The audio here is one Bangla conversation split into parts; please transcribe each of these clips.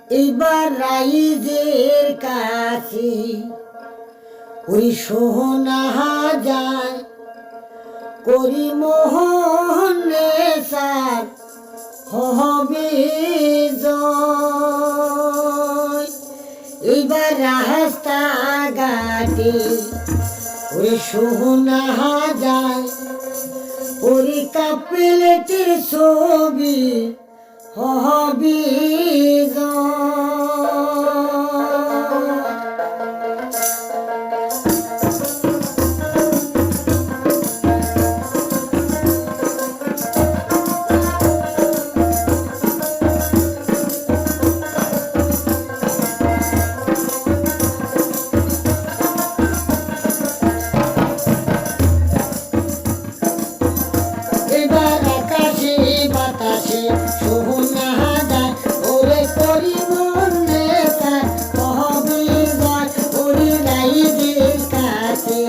এইবার রাইজের কাছে ওই সোহনা যায় করি মোহন সার হবে জয়। এইবার রাস্তা ঘাটে ওই সোহনা যায় ওরে কাপেলেটের ছবি হবে এবার আকাশে বাতাসে সোহনা যায় ওরে করি মনে তার হবে যায় ওরে রাইজের কাছে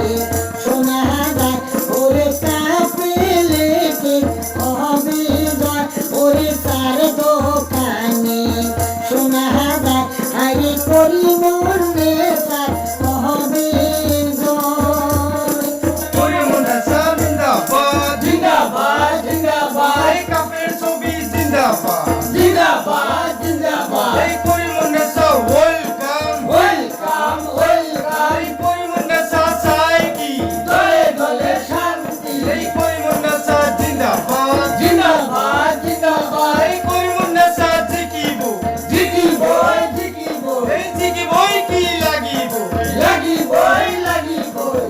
সোনা যায় ওরে কাপেলেতে হবে যায় ওরে তার দোকানে সোনা যায় আরে করি মনে তার হবে জিন্দাবাদ জিন্দাবাদ এই পরিমণ্ডসা ওয়েলকাম ওয়েলকাম ওয়েলকাম এই পরিমণ্ডসা চাই কি দলে দলে শান্তি এই পরিমণ্ডসা জিন্দাবাদ জিন্দাবাদ জিন্দাবাদ এই পরিমণ্ডসা জিকিব জিকিবই জিকিবই এই জিকিবই কি লাগিব লাগিবই লাগিবই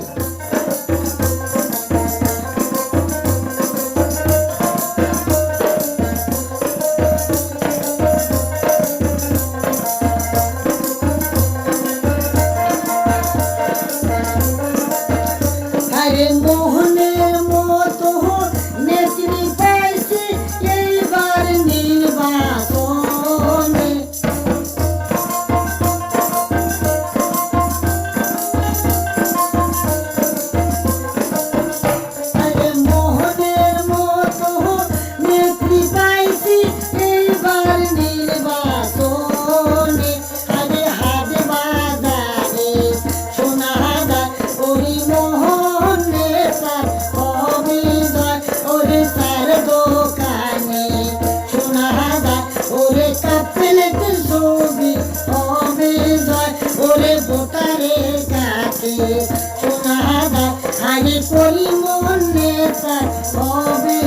আরে মোহনের মতো নেত্রী পাইছে এইবার নির্বাচনে আরে মোহনের মতো নেত্রী পাইছে এইবার নির্বাচনে আরে হাট বাজারে সোনা যায় ওই মোহন নেতার হবে যায় ওরে তার দোকানে সোনা যায় ওরে কাপেলেটের ছবি হবে যায় ওরে ভোটারের কাছে সোনা যায় আরে করি মন নেতার হবে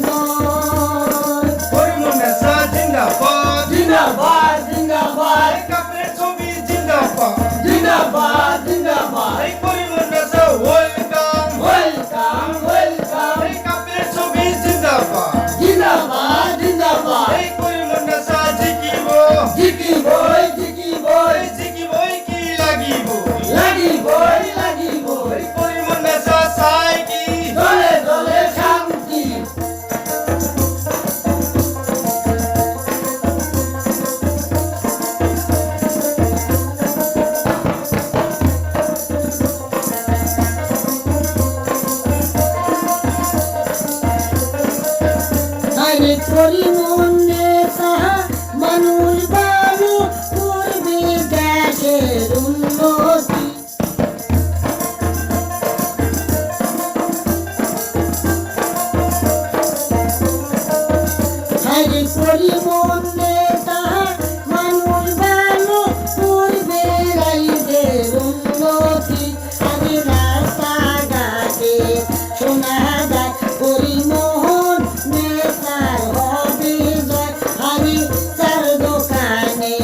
যায় পরিমণ্ডসা জিন্দাবাদ জিন্দাবাদ জিন্দাবাদ এই কাপের ছবি জিন্দাবাদ জিন্দাবাদ জিন্দাবাদ এই পরিমণ্ডসা ওয়েলকাম ওয়েলকাম ওয়েলকাম এই কাপের ছবি জিন্দাবাদ জিন্দাবাদ জিন্দাবাদ এই পরিমণ্ডসা জিকিব জিকিবই জিকিবই এই জিকিবই কি লাগিব লাগিবই লাগিবই এই পরিমণ্ডসা চাই কি দলে দলে শান্তি আরে করি মনে তাহা মানুষ ভালো করবে দেশের উন্নতি আরে করি মনে তাহা মানুষ ভালো করবে রাইজের উন্নতি আরে রাস্তাঘাটে শোনা যায় করি মোহন নেতার হবে জয় আরে তার দোকানে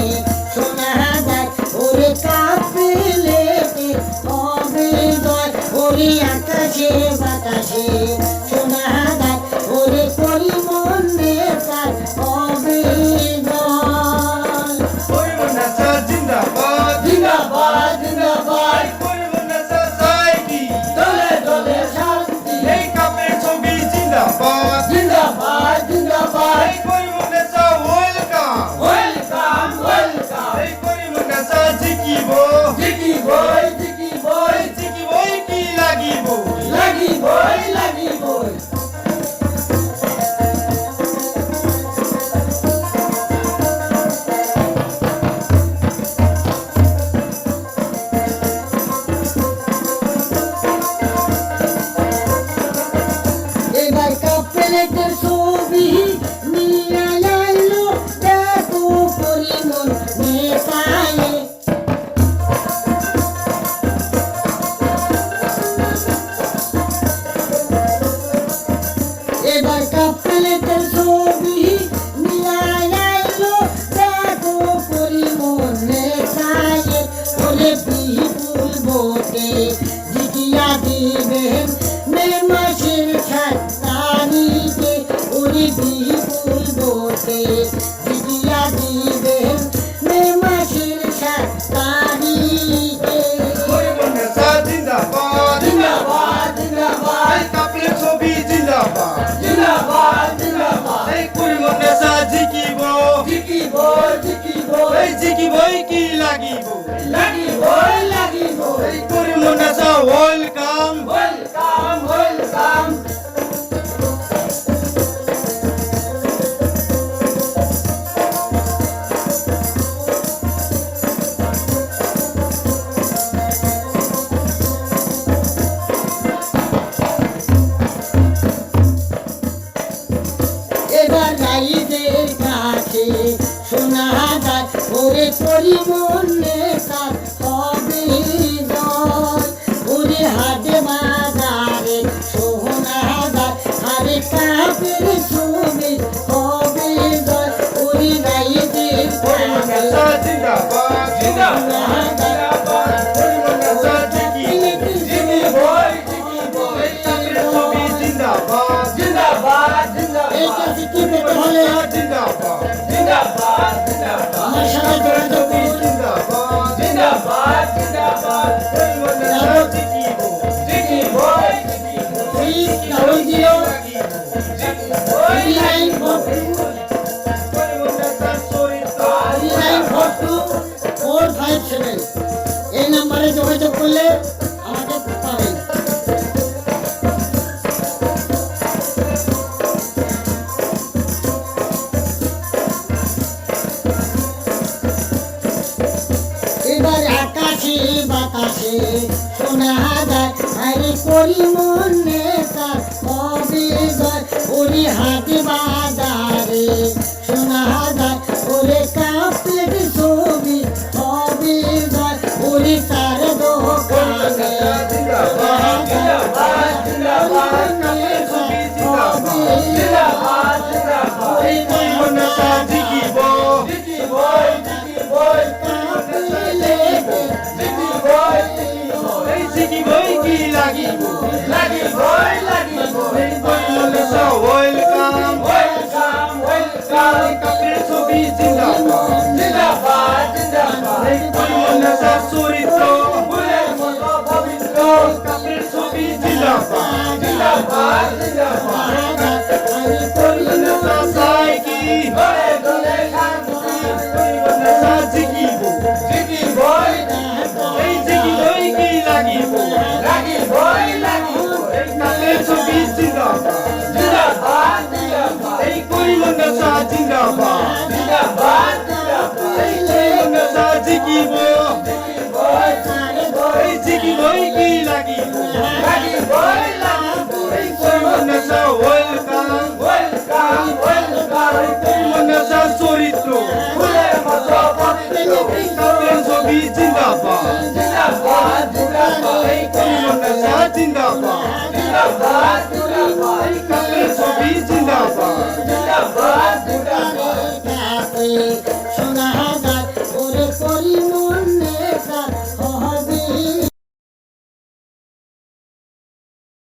শোনা যায় ওরে কাপেলেতে হবে জয় ওরে আকাশে বাতাসে শোনা যায় ওরে করি মন নেতার হবে জয় পরিমণ্ডসা জিন্দাবাদ জিন্দাবাদ জিন্দাবাদ এই পরিমণ্ডসা চাই কি দলে দলে শান্তি এই কাপের ছবি জিন্দাবাদ জিন্দাবাদ জিন্দাবাদ এই পরিমণ্ডসা ওয়েলকাম ওয়েলকাম ওয়েলকাম এই পরিমণ্ডসা জিকিব জিকিবই জিকিবই এই জিকিবই কি লাগিব লাগিবই লাগিবই এই জিকিবই কি লাগিব লাগিবই লাগিব এই করিম নেচা ওয়েলকাম ওয়েলকাম ওয়েলকাম এবার রাইদের কাছে শোনা যায় ওরে পরিমনে তার হবে জয় ওরে হাটে বাজারে সোনা যায় আরে কাপের ছবি হবে জয় ওরে রাইদের করিম কাছে নেচা জিন্দাবাদ জিন্দাবাদ করিম নেচা জিকিব জিগি বই জিগি বই কাপের ছবি জিন্দাবাদ জিন্দাবাদ জিন্দাবাদ এই কাছে কি পেতে হলে জিন্দাবাদ জিন্দাবাদ জিন্দাবাদ আমার সাথে যোগাযোগ করুন জিন্দাবাদ জিন্দাবাদ জিন্দাবাদ করিম নেচা জিকিব জিগি বই জিগি বই প্লিজ কাগজ দিও জিকিব 3942 করিম নেচা চরিত্র 3942 457 এই নম্বরে যোগাযোগ করলে আমাকে পাবেন এবার আকাশে বাতাসে শোনা যায় আরে করি মনে তার হবে জয় ওরে হাটে বাজারে শোনা যায় ওরে কাপের ছবি হবে জয় ওরে তার দোকানে জিন্দাবাদ জিন্দাবাদ জিন্দাবাদ কাপের ছবি জিন্দাবাদ জিন্দাবাদ জিন্দাবাদ এই করিম নেচা জিকিব জিগি বই জিগি বই এই জিকিবই কি লাগিব লাগিবই লাগিবই এই করিম নেচা ওয়েলকাম ওয়েলকাম ওয়েলকাম কাপের ছবি জিন্দাবাদ জিন্দাবাদ জিন্দাবাদ এই করিম নেচা চরিত্র ফুলের মতো পবিত্র কাপের ছবি জিন্দাবাদ জিন্দাবাদ জিন্দাবাদ করিম নেচা চাই কি দলে দলে শান্তি করিম নেচা জিকিব জিগি বই এই জিকিবই কি লাগিব লাগিবই লাগিবই এই কাপের ছবি জিন্দাবাদ জিন্দাবাদ জিন্দাবাদ এই করিম নেচা জিন্দাবাদ জিন্দাবাদ জিন্দাবাদ এই করিম নেচা জিকিব জিগি বই এই জিকিবই কি লাগিব লাগিবই লাগিবই এই করিম নেচা ওয়েলকাম ওয়েলকাম ওয়েলকাম করিম নেচা চরিত্র ফুলের মতো পবিত্র কাপের ছবি জিন্দাবাদ জিন্দাবাদ জিন্দাবাদ এই করিম নেচা জিন্দাবাদ জিন্দাবাদ জিন্দাবাদ কাপের ছবি জিন্দাবাদ জিন্দাবাদ জিন্দাবাদ শোনা যায় ওরে করিম